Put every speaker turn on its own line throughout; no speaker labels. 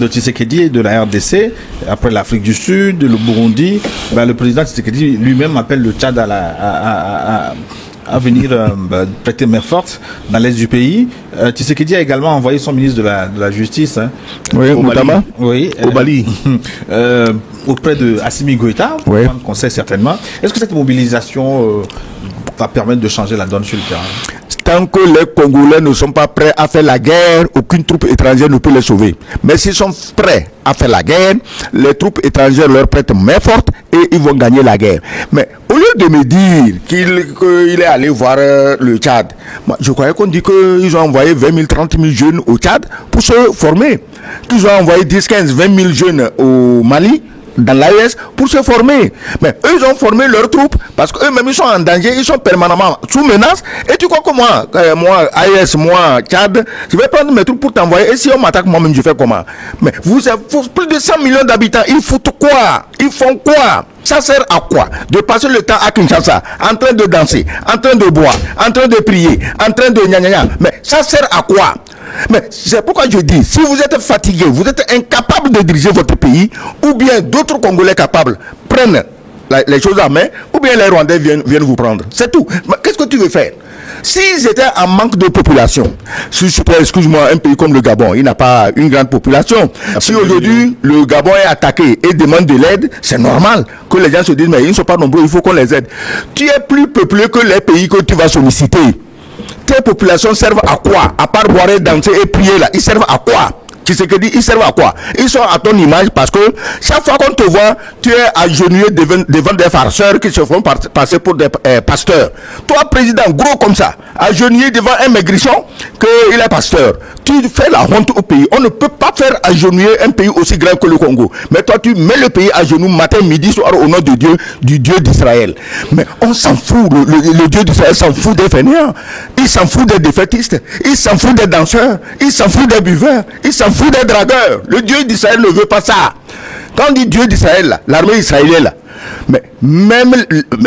De Tshisekedi et de la RDC, après l'Afrique du Sud, le Burundi, le président Tshisekedi lui-même appelle le Tchad à venir prêter main forte dans l'est du pays. Tshisekedi a également envoyé son ministre de la Justice, au Bali, auprès de Assimi Goïta, qu'on sait certainement. Est-ce que cette mobilisation va permettre de changer la donne sur le terrain?
Tant que les Congolais ne sont pas prêts à faire la guerre, aucune troupe étrangère ne peut les sauver. Mais s'ils sont prêts à faire la guerre, les troupes étrangères leur prêtent main forte et ils vont gagner la guerre. Mais au lieu de me dire qu'il est allé voir le Tchad, moi, je croyais qu'on dit qu'ils ont envoyé 20 000, 30 000 jeunes au Tchad pour se former. Qu'ils ont envoyé 10, 15, 20 000 jeunes au Mali, dans l'AES, pour se former. Mais eux, ils ont formé leurs troupes parce qu'eux-mêmes, ils sont en danger, ils sont permanemment sous menace. Et tu crois que moi, AES, moi, Tchad, je vais prendre mes troupes pour t'envoyer. Et si on m'attaque moi-même, je fais comment? Mais vous avez plus de 100 millions d'habitants, ils foutent quoi? Ils font quoi? Ça sert à quoi? De passer le temps à Kinshasa, en train de danser, en train de boire, en train de prier, en train de gna. Mais ça sert à quoi? Mais c'est pourquoi je dis, si vous êtes fatigué, vous êtes incapable de diriger votre pays, ou bien d'autres Congolais capables prennent les choses en main, ou bien les Rwandais viennent vous prendre. C'est tout. Mais qu'est-ce que tu veux faire? S'ils étaient en manque de population, excuse-moi, un pays comme le Gabon, il n'a pas une grande population. Si aujourd'hui le Gabon est attaqué et demande de l'aide, c'est normal que les gens se disent, mais ils ne sont pas nombreux, il faut qu'on les aide. Tu es plus peuplé que les pays que tu vas solliciter. Tes populations servent à quoi? À part boire, danser et prier là, ils servent à quoi? Tshisekedi, ils servent à quoi? Ils sont à ton image parce que chaque fois qu'on te voit, tu es agenouillé devant des farceurs qui se font passer pour des pasteurs. Toi, président, gros comme ça, agenouillé devant un maigrichon qu'il est pasteur. Tu fais la honte au pays. On ne peut pas faire agenouiller un pays aussi grand que le Congo. Mais toi, tu mets le pays à genoux matin, midi, soir au nom de Dieu, du Dieu d'Israël. Mais on s'en fout. Le Dieu d'Israël s'en fout des fainéants. Il s'en fout des défaitistes. Il s'en fout des danseurs. Il s'en fout des buveurs. Il s'en fout des dragueurs. Le Dieu d'Israël ne veut pas ça. Quand on dit Dieu d'Israël, l'armée israélienne, mais même,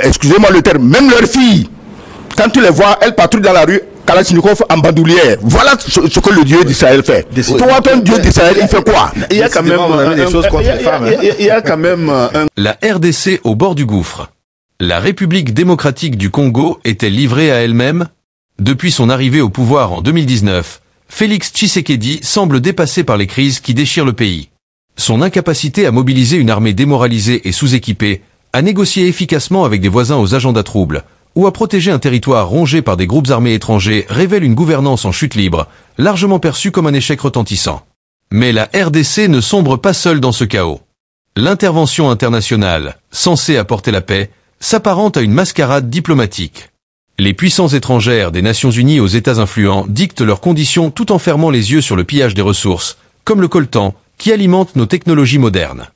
excusez-moi le terme, même leurs filles, quand tu les vois, elles patrouillent dans la rue, Kalachnikov en bandoulière. Voilà ce que le Dieu d'Israël fait. Toi, ton Dieu d'Israël, il fait quoi?
Il y a quand même des choses contre les femmes.
Il y a quand même
La RDC au bord du gouffre. La République démocratique du Congo est-elle livrée à elle-même? Depuis son arrivée au pouvoir en 2019, Félix Tshisekedi semble dépassé par les crises qui déchirent le pays. Son incapacité à mobiliser une armée démoralisée et sous-équipée, à négocier efficacement avec des voisins aux agendas troubles, ou à protéger un territoire rongé par des groupes armés étrangers révèle une gouvernance en chute libre, largement perçue comme un échec retentissant. Mais la RDC ne sombre pas seule dans ce chaos. L'intervention internationale, censée apporter la paix, s'apparente à une mascarade diplomatique. Les puissances étrangères des Nations Unies aux États influents dictent leurs conditions tout en fermant les yeux sur le pillage des ressources, comme le coltan, qui alimente nos technologies modernes.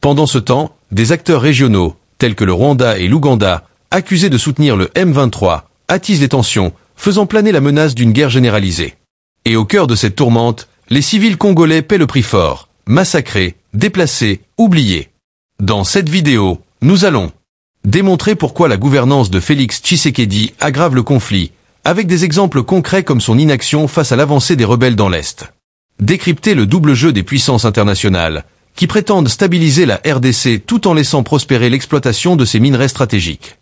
Pendant ce temps, des acteurs régionaux, tels que le Rwanda et l'Ouganda, accusés de soutenir le M23, attisent les tensions, faisant planer la menace d'une guerre généralisée. Et au cœur de cette tourmente, les civils congolais paient le prix fort, massacrés, déplacés, oubliés. Dans cette vidéo, nous allons démontrer pourquoi la gouvernance de Félix Tshisekedi aggrave le conflit, avec des exemples concrets comme son inaction face à l'avancée des rebelles dans l'Est. Décrypter le double jeu des puissances internationales, qui prétendent stabiliser la RDC tout en laissant prospérer l'exploitation de ses minerais stratégiques.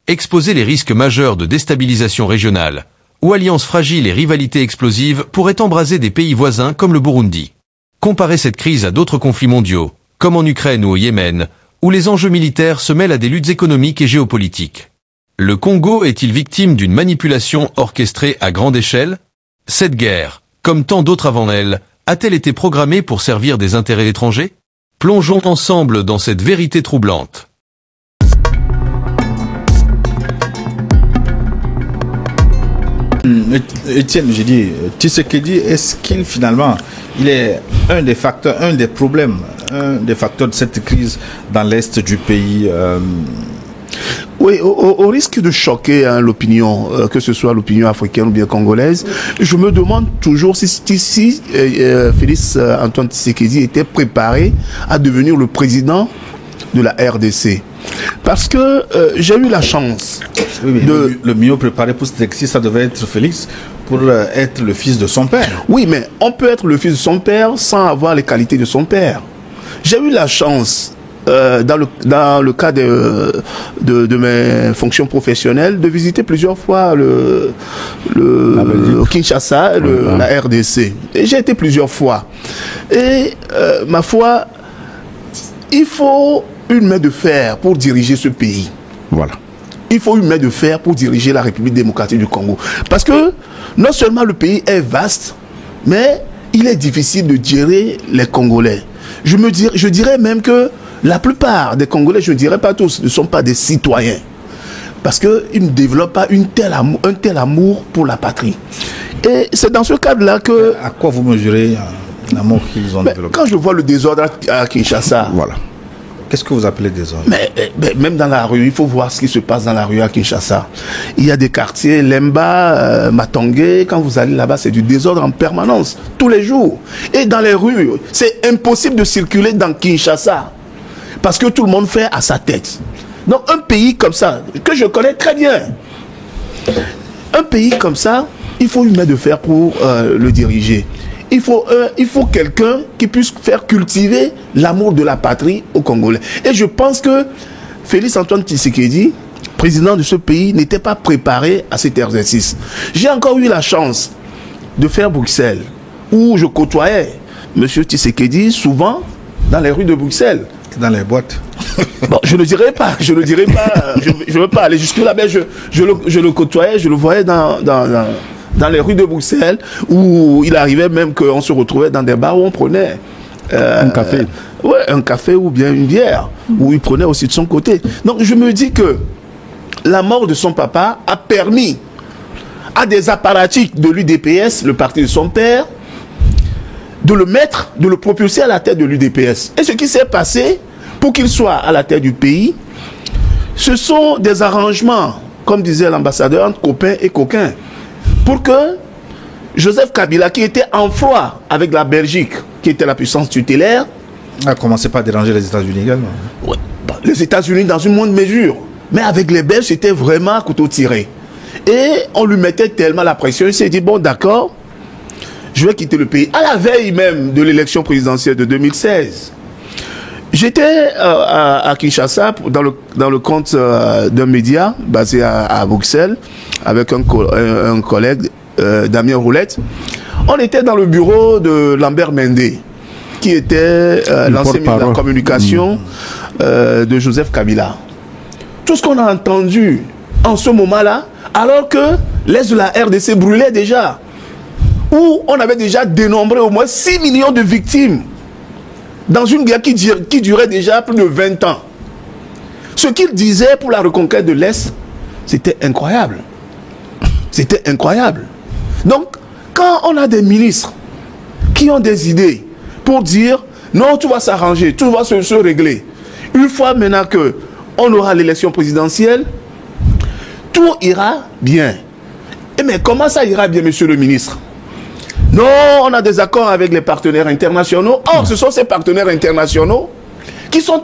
Exposer les risques majeurs de déstabilisation régionale, où alliances fragiles et rivalités explosives pourraient embraser des pays voisins comme le Burundi. Comparer cette crise à d'autres conflits mondiaux, comme en Ukraine ou au Yémen, où les enjeux militaires se mêlent à des luttes économiques et géopolitiques. Le Congo est-il victime d'une manipulation orchestrée à grande échelle? Cette guerre, comme tant d'autres avant elle, a-t-elle été programmée pour servir des intérêts étrangers? Plongeons ensemble dans cette vérité troublante.
Étienne, j'ai dit, Tshisekedi, est-ce qu'il finalement, il est un des facteurs, un des problèmes, un des facteurs de cette crise dans l'est du pays?
Oui, au risque de choquer l'opinion, que ce soit l'opinion africaine ou bien congolaise, je me demande toujours si Félix Antoine Tshisekedi était préparé à devenir le président de la RDC. Parce que j'ai eu la chance
le mieux préparé pour cet exercice, ça devait être Félix, pour être le fils de son père.
Oui, mais on peut être le fils de son père sans avoir les qualités de son père. J'ai eu la chance, dans le cas de mes fonctions professionnelles, de visiter plusieurs fois le Kinshasa, la RDC. Et j'ai été plusieurs fois. Et ma foi, il faut une main de fer pour diriger ce pays.
Voilà.
Il faut une main de fer pour diriger la République démocratique du Congo. Parce que non seulement le pays est vaste, mais il est difficile de gérer les Congolais. Je dirais même que la plupart des Congolais, je ne dirais pas tous, ne sont pas des citoyens. Parce qu'ils ne développent pas un tel amour pour la patrie. Et c'est dans ce cadre-là que...
À quoi vous mesurez l'amour qu'ils ont développé?
Quand je vois le désordre à Kinshasa...
Voilà.
Qu'est-ce que vous appelez désordre?
Mais même dans la rue, il faut voir ce qui se passe dans la rue à Kinshasa. Il y a des quartiers, Lemba, Matongé, quand vous allez là-bas, c'est du désordre en permanence, tous les jours. Et dans les rues, c'est impossible de circuler dans Kinshasa, parce que tout le monde fait à sa tête. Donc un pays comme ça, que je connais très bien, un pays comme ça, il faut une main de fer pour le diriger. Il faut quelqu'un qui puisse faire cultiver l'amour de la patrie aux Congolais. Et je pense que Félix Antoine Tshisekedi, président de ce pays, n'était pas préparé à cet exercice. J'ai encore eu la chance de faire Bruxelles, où je côtoyais M. Tshisekedi souvent dans les rues de Bruxelles.
Dans les boîtes.
Bon, je ne dirais pas, je ne veux pas aller jusque là, mais je le côtoyais, je le voyais dans les rues de Bruxelles, où il arrivait même qu'on se retrouvait dans des bars où on prenait
un café.
Ouais, un café ou bien une bière, où il prenait aussi de son côté. Donc je me dis que la mort de son papa a permis à des apparatchiks de l'UDPS, le parti de son père, de le propulser à la tête de l'UDPS. Et ce qui s'est passé, pour qu'il soit à la tête du pays, ce sont des arrangements, comme disait l'ambassadeur, entre copains et coquins, pour que Joseph Kabila, qui était en froid avec la Belgique, qui était la puissance tutélaire,
a commencé par déranger les États-Unis également.
Ouais, les États-Unis dans une moindre mesure, mais avec les Belges, c'était vraiment à couteau tiré. Et on lui mettait tellement la pression, il s'est dit, bon d'accord, je vais quitter le pays. À la veille même de l'élection présidentielle de 2016, j'étais à Kinshasa dans le compte d'un média basé à Bruxelles avec un collègue, Damien Roulette. On était dans le bureau de Lambert Mende, qui était l'ancien ministre de la communication de Joseph Kabila. Tout ce qu'on a entendu en ce moment-là, alors que l'Est de la RDC brûlait déjà, où on avait déjà dénombré au moins 6 millions de victimes dans une guerre qui durait déjà plus de 20 ans. Ce qu'il disait pour la reconquête de l'Est, c'était incroyable. C'était incroyable. Donc, quand on a des ministres qui ont des idées pour dire non, tout va s'arranger, tout va se régler, une fois maintenant qu'on aura l'élection présidentielle, tout ira bien. Et mais comment ça ira bien, monsieur le ministre? Non, on a des accords avec les partenaires internationaux. Or, ce sont ces partenaires internationaux qui sont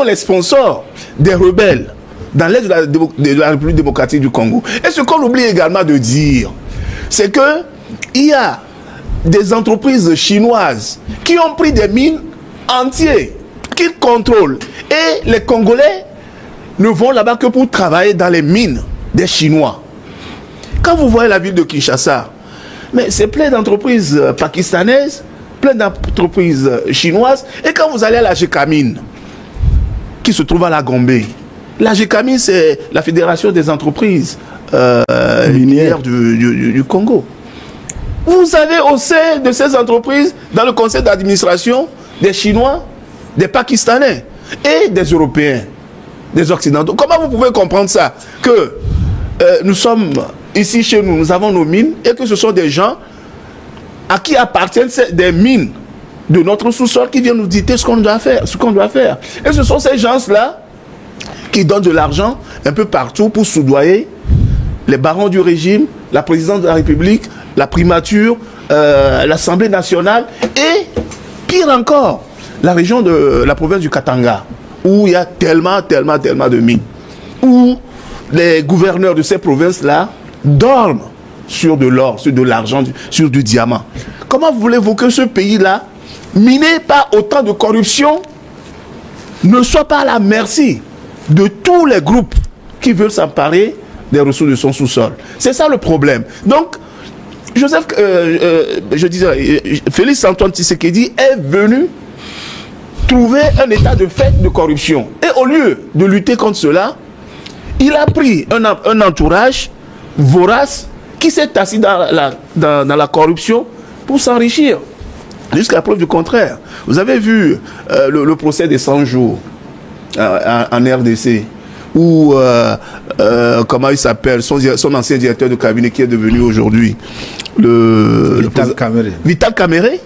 les sponsors des rebelles dans l'est de la République démocratique du Congo. Et ce qu'on oublie également de dire, c'est que il y a des entreprises chinoises qui ont pris des mines entières, qu'ils contrôlent. Et les Congolais ne vont là-bas que pour travailler dans les mines des Chinois. Quand vous voyez la ville de Kinshasa, mais c'est plein d'entreprises pakistanaises, plein d'entreprises chinoises. Et quand vous allez à la GECAMINE, qui se trouve à la Gombe, la GECAMINE, c'est la Fédération des entreprises minières du Congo. Vous avez au sein de ces entreprises, dans le conseil d'administration, des Chinois, des Pakistanais et des Européens, des Occidentaux. Comment vous pouvez comprendre ça? Que nous sommes ici chez nous, nous avons nos mines et que ce sont des gens à qui appartiennent des mines de notre sous-sol qui viennent nous dicter ce qu'on doit faire, Et ce sont ces gens-là qui donnent de l'argent un peu partout pour soudoyer les barons du régime, la présidence de la République, la primature, l'Assemblée nationale et, pire encore, la région de la province du Katanga, où il y a tellement de mines, où les gouverneurs de ces provinces-là dorment sur de l'or, sur de l'argent, sur du diamant. Comment voulez-vous que ce pays-là, miné par autant de corruption, ne soit pas à la merci de tous les groupes qui veulent s'emparer des ressources de son sous-sol? C'est ça le problème. Donc, Félix Antoine Tshisekedi est venu trouver un état de fait de corruption. Et au lieu de lutter contre cela, il a pris un entourage vorace qui s'est assis dans la corruption pour s'enrichir. Jusqu'à preuve du contraire. Vous avez vu le procès des 100 jours en RDC, où, comment il s'appelle, son ancien directeur de cabinet qui est devenu aujourd'hui Vital Kamere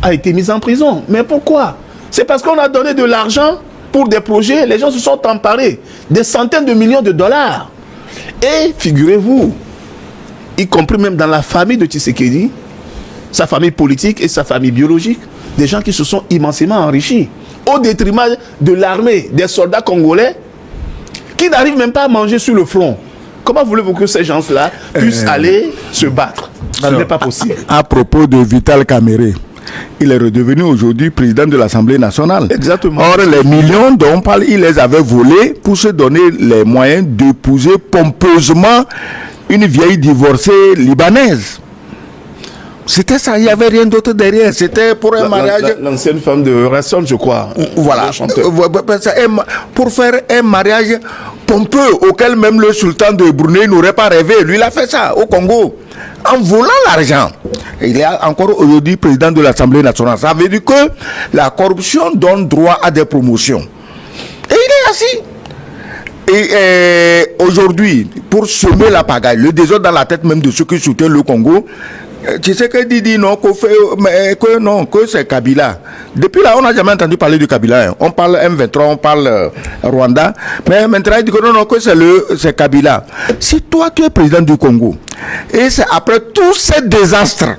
a été mis en prison. Mais pourquoi? C'est parce qu'on a donné de l'argent pour des projets, les gens se sont emparés, des centaines de millions de dollars. Et figurez-vous, y compris même dans la famille de Tshisekedi, sa famille politique et sa famille biologique, des gens qui se sont immensément enrichis, au détriment de l'armée, des soldats congolais, qui n'arrivent même pas à manger sur le front. Comment voulez-vous que ces gens-là puissent aller se battre? Ce n'est pas possible.
À propos de Vital Kamere, il est redevenu aujourd'hui président de l'Assemblée nationale.
Exactement.
Or, les millions dont on parle, il les avait volés pour se donner les moyens d'épouser pompeusement une vieille divorcée libanaise. C'était ça, il n'y avait rien d'autre derrière. C'était pour un mariage.
L'ancienne femme de Rasson, je crois.
Voilà. Pour faire un mariage pompeux auquel même le sultan de Brunei n'aurait pas rêvé. Lui, il a fait ça au Congo. En volant l'argent. Il est encore aujourd'hui président de l'Assemblée nationale. Ça veut dire que la corruption donne droit à des promotions. Et il est assis. Et aujourd'hui, pour semer la pagaille, le désordre dans la tête même de ceux qui soutiennent le Congo, tu sais que dit non, que c'est Kabila. Depuis là, on n'a jamais entendu parler de Kabila. Hein. On parle M23, on parle Rwanda. Mais maintenant, il dit que non, que c'est Kabila. Si toi, tu es président du Congo, et c'est après tous ces désastres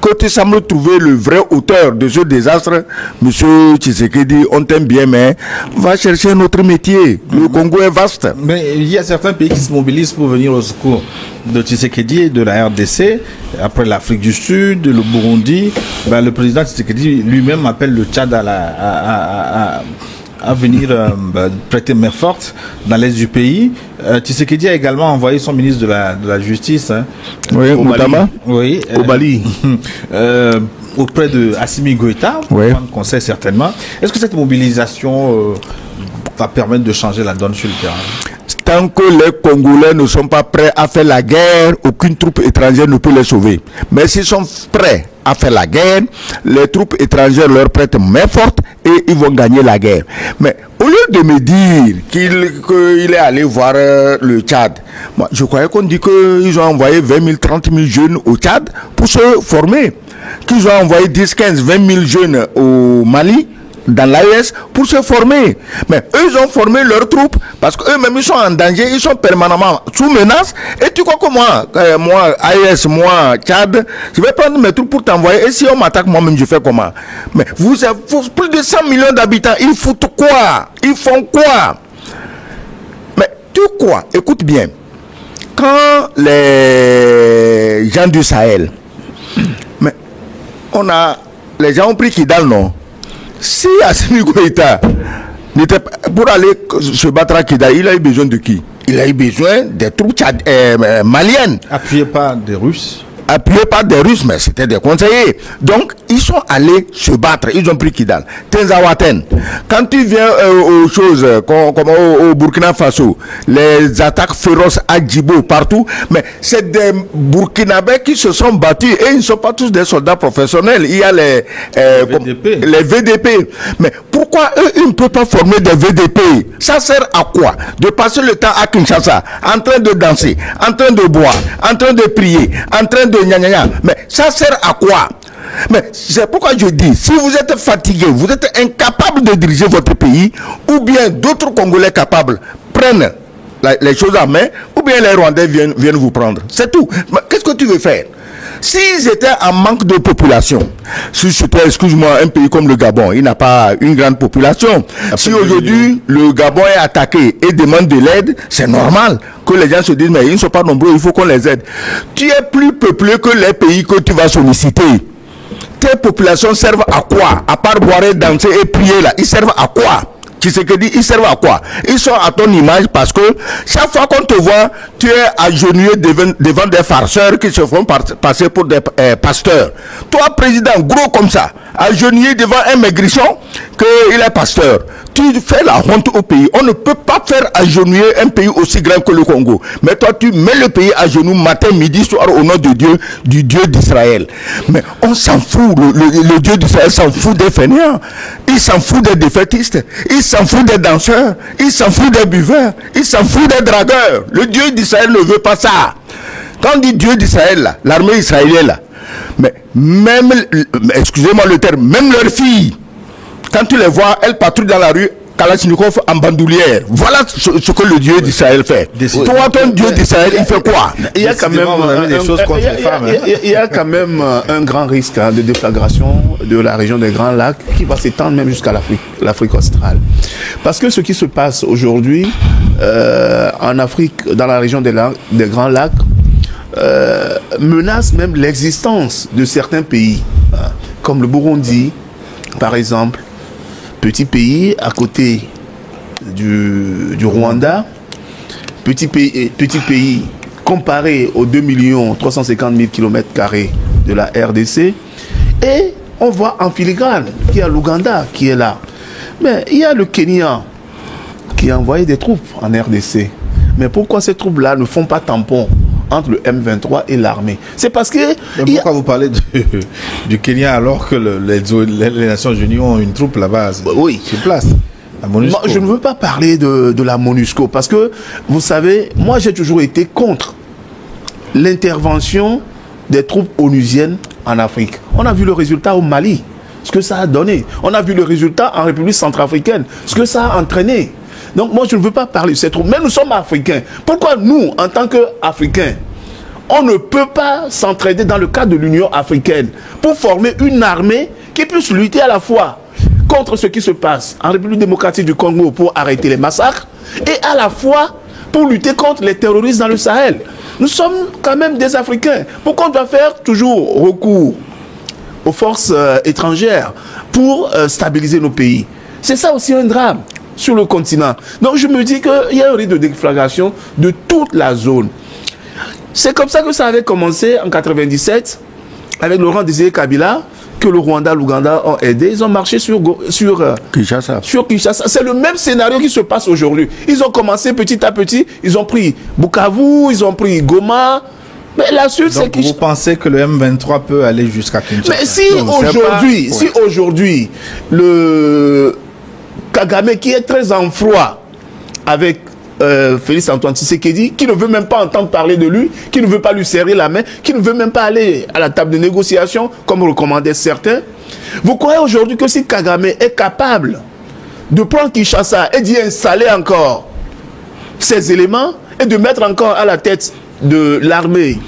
que tu sembles trouver le vrai auteur de ce désastre, monsieur Tshisekedi, on t'aime bien, mais va chercher un autre métier. Le Congo est vaste.
Mais il y a certains pays qui se mobilisent pour venir au secours de Tshisekedi et de la RDC. Après l'Afrique du Sud, le Burundi, le président Tshisekedi lui-même appelle le Tchad à venir prêter main forte dans l'est du pays. Tshisekedi a également envoyé son ministre de la Justice,
oui, Moutama,
oui,
au Mali,
auprès de Assimi Goïta, pour prendre conseil certainement. Est-ce que cette mobilisation va permettre de changer la donne sur le terrain?
Tant que les Congolais ne sont pas prêts à faire la guerre, aucune troupe étrangère ne peut les sauver. Mais s'ils sont prêts à faire la guerre, les troupes étrangères leur prêtent main forte et ils vont gagner la guerre. Mais au lieu de me dire qu'il est allé voir le Tchad, moi, je croyais qu'on dit qu'ils ont envoyé 20 000, 30 000 jeunes au Tchad pour se former. Qu'ils ont envoyé 10, 15, 20 000 jeunes au Mali, dans l'AES, pour se former. Mais eux, ils ont formé leurs troupes parce qu'eux-mêmes, ils sont en danger, ils sont permanemment sous menace. Et tu crois que moi, AES, moi, Tchad, je vais prendre mes troupes pour t'envoyer. Et si on m'attaque, moi-même, je fais comment? Mais vous avez plus de 100 millions d'habitants, ils foutent quoi? Ils font quoi? Mais tu crois, écoute bien, quand les gens du Sahel, mais les gens ont pris Kidal, non? Si Assimi Goïta n'était pas pour aller se battre à Kidal, il a eu besoin de qui? Il a eu besoin des troupes maliennes.
Appuyées par des Russes.
Appuyés par des Russes, mais c'était des conseillers. Donc, ils sont allés se battre. Ils ont pris Kidal. Tenzawaten. Quand tu viens aux choses comme au Burkina Faso, les attaques féroces à Djibo, partout, mais c'est des Burkinabés qui se sont battus et ils ne sont pas tous des soldats professionnels. Il y a les VDP. Mais pourquoi eux, ils ne peuvent pas former des VDP? Ça sert à quoi? De passer le temps à Kinshasa, en train de danser, en train de boire, en train de prier, en train de mais ça sert à quoi? Mais c'est pourquoi je dis, si vous êtes fatigué, vous êtes incapable de diriger votre pays, ou bien d'autres Congolais capables prennent les choses en main, ou bien les Rwandais viennent vous prendre. C'est tout. Qu'est-ce que tu veux faire? S'ils étaient en manque de population, si c'était, excuse-moi, un pays comme le Gabon, il n'a pas une grande population. Si aujourd'hui le Gabon est attaqué et demande de l'aide, c'est normal que les gens se disent, mais ils ne sont pas nombreux, il faut qu'on les aide. Tu es plus peuplé que les pays que tu vas solliciter. Tes populations servent à quoi? À part boire, danser et prier là, ils servent à quoi? Tshisekedi, ils servent à quoi? Ils sont à ton image parce que chaque fois qu'on te voit, tu es agenouillé devant des farceurs qui se font passer pour des pasteurs. Toi, président, gros comme ça, agenouillé devant un maigrichon qu'il est pasteur. Tu fais la honte au pays. On ne peut pas faire agenouiller un pays aussi grand que le Congo. Mais toi, tu mets le pays à genoux matin, midi, soir au nom de Dieu, du Dieu d'Israël. Mais on s'en fout. Le Dieu d'Israël s'en fout des fainéants. Il s'en fout des défaitistes. Il s'en fout des danseurs. Il s'en fout des buveurs. Il s'en fout des dragueurs. Le Dieu d'Israël ne veut pas ça. Quand on dit Dieu d'Israël, l'armée israélienne, là, mais même, excusez-moi le terme, même leurs filles, quand tu les vois, elles patrouillent dans la rue, Kalachnikov en bandoulière. Voilà ce que le Dieu d'Israël fait. Toi, ton Dieu d'Israël, il fait quoi?
Il y a quand même
des choses contre les femmes.
Il y a quand même un grand risque de déflagration de la région des Grands Lacs qui va s'étendre même jusqu'à l'Afrique australe. Parce que ce qui se passe aujourd'hui en Afrique, dans la région des Grands Lacs, menace même l'existence de certains pays, comme le Burundi, par exemple. Petit pays à côté du Rwanda, petit pays comparé aux 2 350 000 km² de la RDC. Et on voit en filigrane qu'il y a l'Ouganda qui est là. Mais il y a le Kenya qui a envoyé des troupes en RDC. Mais pourquoi ces troupes-là ne font pas tampon entre le M23 et l'armée? C'est parce que...
Mais pourquoi vous parlez du Kenya alors que les Nations Unies ont une troupe là-bas sur place?
Moi, je ne veux pas parler de la MONUSCO parce que, vous savez, moi j'ai toujours été contre l'intervention des troupes onusiennes en Afrique. On a vu le résultat au Mali, ce que ça a donné. On a vu le résultat en République centrafricaine, ce que ça a entraîné. Donc moi je ne veux pas parler de ces troupes, mais nous sommes africains. Pourquoi nous, en tant qu'Africains, on ne peut pas s'entraider dans le cadre de l'Union africaine pour former une armée qui puisse lutter à la fois contre ce qui se passe en République démocratique du Congo pour arrêter les massacres et à la fois pour lutter contre les terroristes dans le Sahel? Nous sommes quand même des Africains. Pourquoi on doit faire toujours recours aux forces étrangères pour stabiliser nos pays? C'est ça aussi un drame sur le continent. Donc je me dis qu'il y a un risque de déflagration de toute la zone. C'est comme ça que ça avait commencé en 97 avec Laurent Désiré Kabila, que le Rwanda, l'Ouganda ont aidé. Ils ont marché sur Kinshasa. C'est le même scénario qui se passe aujourd'hui. Ils ont commencé petit à petit, ils ont pris Bukavu, ils ont pris Goma. Mais la suite, c'est que...
Vous pensez que le M23 peut aller jusqu'à Kinshasa?
Mais si aujourd'hui, le Kagame, qui est très en froid avec Félix Antoine Tshisekedi, qui ne veut même pas entendre parler de lui, qui ne veut pas lui serrer la main, qui ne veut même pas aller à la table de négociation, comme recommandaient certains. Vous croyez aujourd'hui que si Kagame est capable de prendre Kinshasa et d'y installer encore ces éléments et de mettre encore à la tête de l'armée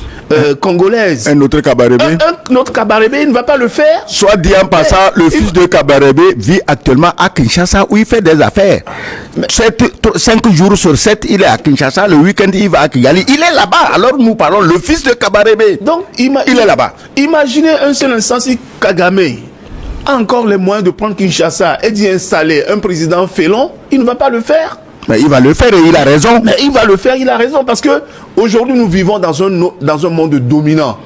congolaise
un autre Kabarebe,
un autre Kabarebe, il ne va pas le faire?
Soit dit en passant, le fils de Kabarebe vit actuellement à Kinshasa où il fait des affaires. 5 jours sur 7, il est à Kinshasa. Le week-end, il va à Kigali. Il est là-bas. Alors nous parlons, le fils de Kabarebe.
Donc,
il est là-bas.
Imaginez un seul instant si Kagame a encore les moyens de prendre Kinshasa et d'y installer un président félon, il ne va pas le faire.
Mais il va le faire et il a raison.
Mais il va le faire, il a raison. Parce que aujourd'hui, nous vivons dans un monde dominant.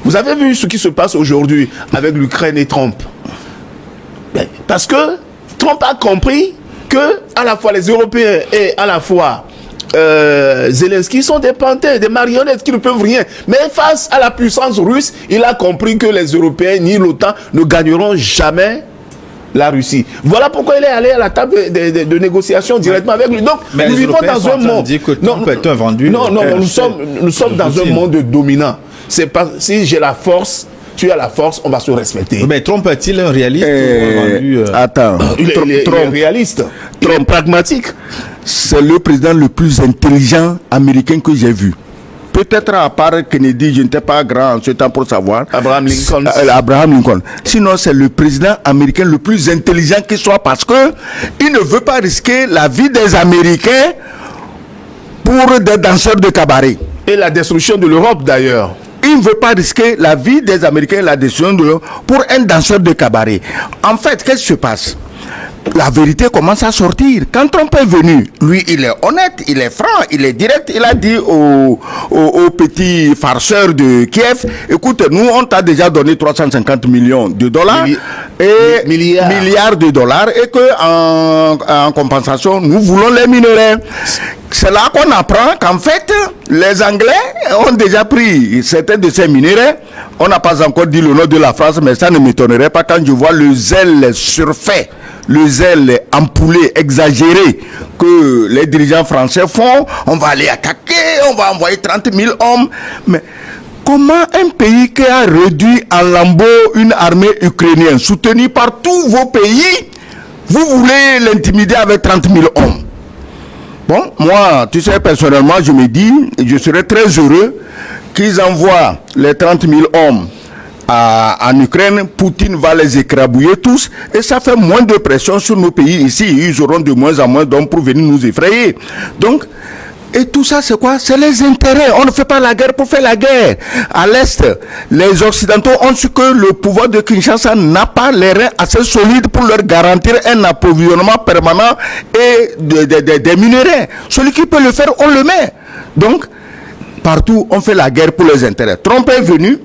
Vous avez vu ce qui se passe aujourd'hui avec l'Ukraine et Trump. Parce que Trump a compris que à la fois les Européens et à la fois Zelensky sont des pantins, des marionnettes qui ne peuvent rien. Mais face à la puissance russe, il a compris que les Européens ni l'OTAN ne gagneront jamais la Russie. Voilà pourquoi il est allé à la table de négociation directement avec lui. Donc,
mais
nous vivons dans un monde... Nous sommes dans un monde dominant. C'est pas si j'ai la force, tu as la force, on va se respecter.
Mais Trump est-il un réaliste
Attends,
il est réaliste, il est pragmatique.
C'est le président le plus intelligent américain que j'ai vu. Peut-être à part Kennedy, je n'étais pas grand en ce temps pour savoir.
Abraham Lincoln.
Abraham Lincoln. Sinon, c'est le président américain le plus intelligent qui soit parce que il ne veut pas risquer la vie des Américains pour des danseurs de cabaret.
Et la destruction de l'Europe d'ailleurs.
Il ne veut pas risquer la vie des Américains et la destruction de l'Europe pour un danseur de cabaret. En fait, qu'est-ce qui se passe? La vérité commence à sortir. Quand Trump est venu, lui, il est honnête, il est franc, il est direct. Il a dit aux petits farceurs de Kiev, écoute, nous, on t'a déjà donné 350 millions de dollars et milliards de dollars et que en compensation, nous voulons les minerais. C'est là qu'on apprend qu'en fait, les Anglais ont déjà pris certains de ces minerais. On n'a pas encore dit le nom de la France, mais ça ne m'étonnerait pas quand je vois le zèle surfait, le zèle ampoulé, exagéré que les dirigeants français font. On va aller attaquer, on va envoyer 30 000 hommes. Mais comment un pays qui a réduit en lambeaux une armée ukrainienne soutenue par tous vos pays, vous voulez l'intimider avec 30 000 hommes? Bon, moi, tu sais, personnellement, je me dis, je serais très heureux qu'ils envoient les 30 000 hommes en Ukraine. Poutine va les écrabouiller tous et ça fait moins de pression sur nos pays ici. Ils auront de moins en moins d'hommes pour venir nous effrayer. Donc, et tout ça, c'est quoi? C'est les intérêts. On ne fait pas la guerre pour faire la guerre. À l'Est, les Occidentaux ont su que le pouvoir de Kinshasa n'a pas les reins assez solides pour leur garantir un approvisionnement permanent et des minerais. Celui qui peut le faire, on le met. Donc, partout, on fait la guerre pour les intérêts. Trump est venu.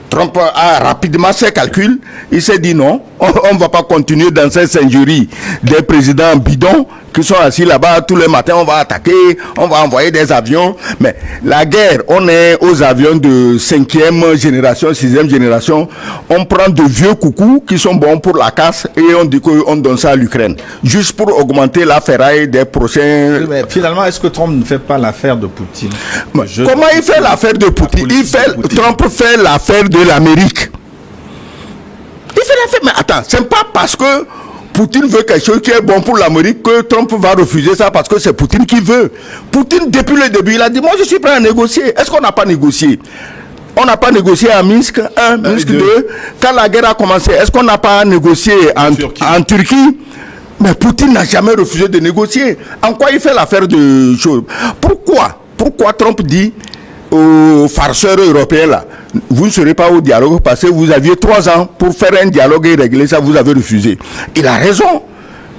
Trump a rapidement ses calculs. Il s'est dit non, on ne va pas continuer dans cette singerie des présidents bidons qui sont assis là-bas tous les matins. On va attaquer, on va envoyer des avions. Mais la guerre, on est aux avions de 5e génération, 6e génération. On prend de vieux coucous qui sont bons pour la casse et on dit qu'on donne ça à l'Ukraine. Juste pour augmenter la ferraille des prochains...
Mais finalement, est-ce que Trump ne fait pas l'affaire de Poutine?
Comment il fait l'affaire de Poutine? Trump fait l'affaire de l'Amérique. Il fait l'affaire, mais attends, c'est pas parce que Poutine veut quelque chose qui est bon pour l'Amérique que Trump va refuser ça parce que c'est Poutine qui veut. Poutine, depuis le début, il a dit, moi je suis prêt à négocier. Est-ce qu'on n'a pas négocié? On n'a pas négocié à Minsk 1, Minsk 2. Quand la guerre a commencé, est-ce qu'on n'a pas négocié en Turquie? Mais Poutine n'a jamais refusé de négocier. En quoi il fait l'affaire de choses? Pourquoi Trump dit aux farceurs européens là, vous ne serez pas au dialogue parce que vous aviez 3 ans pour faire un dialogue et régler ça, vous avez refusé. Il a raison.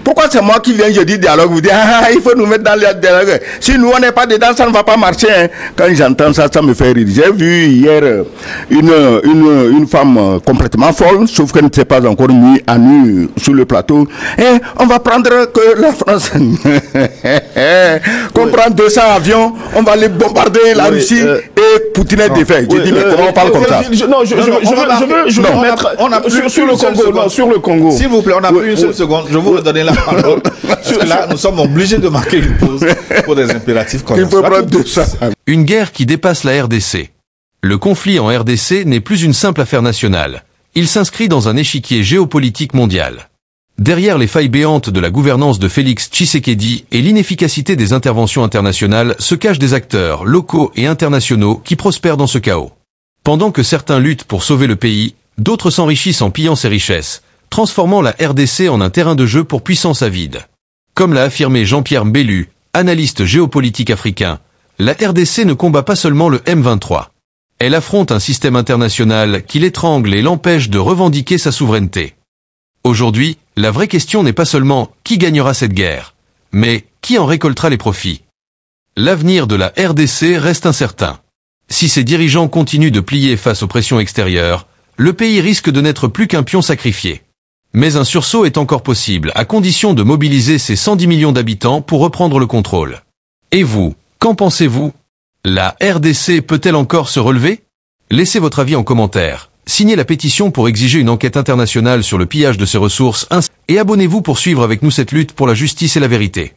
Pourquoi c'est moi qui viens, je dis dialogue, vous dites, il faut nous mettre dans le dialogue. Si nous, on n'est pas dedans, ça ne va pas marcher. Hein. Quand j'entends ça, ça me fait rire. J'ai vu hier une femme complètement folle, sauf qu'elle ne s'est pas encore mise à nu sur le plateau. Et on va prendre que la France, qu'on prend 200 avions, on va aller bombarder la Russie et Poutine est défait. Je dis, mais comment on parle comme ça?
Non, je veux mettre sur le Congo. Non, sur le Congo.
S'il vous plaît, on n'a plus une seule seconde. Je vous redonner la parole. Parce que là, nous sommes obligés de marquer une pause pour des impératifs comme ça.
Une guerre qui dépasse la RDC. Le conflit en RDC n'est plus une simple affaire nationale. Il s'inscrit dans un échiquier géopolitique mondial. Derrière les failles béantes de la gouvernance de Félix Tshisekedi et l'inefficacité des interventions internationales se cachent des acteurs locaux et internationaux qui prospèrent dans ce chaos. Pendant que certains luttent pour sauver le pays, d'autres s'enrichissent en pillant ses richesses, transformant la RDC en un terrain de jeu pour puissance avide. Comme l'a affirmé Jean-Pierre Mbelu, analyste géopolitique africain, la RDC ne combat pas seulement le M23. Elle affronte un système international qui l'étrangle et l'empêche de revendiquer sa souveraineté. Aujourd'hui, la vraie question n'est pas seulement qui gagnera cette guerre, mais qui en récoltera les profits. L'avenir de la RDC reste incertain. Si ses dirigeants continuent de plier face aux pressions extérieures, le pays risque de n'être plus qu'un pion sacrifié. Mais un sursaut est encore possible, à condition de mobiliser ses 110 millions d'habitants pour reprendre le contrôle. Et vous, qu'en pensez-vous? La RDC peut-elle encore se relever? Laissez votre avis en commentaire. Signez la pétition pour exiger une enquête internationale sur le pillage de ses ressources et abonnez-vous pour suivre avec nous cette lutte pour la justice et la vérité.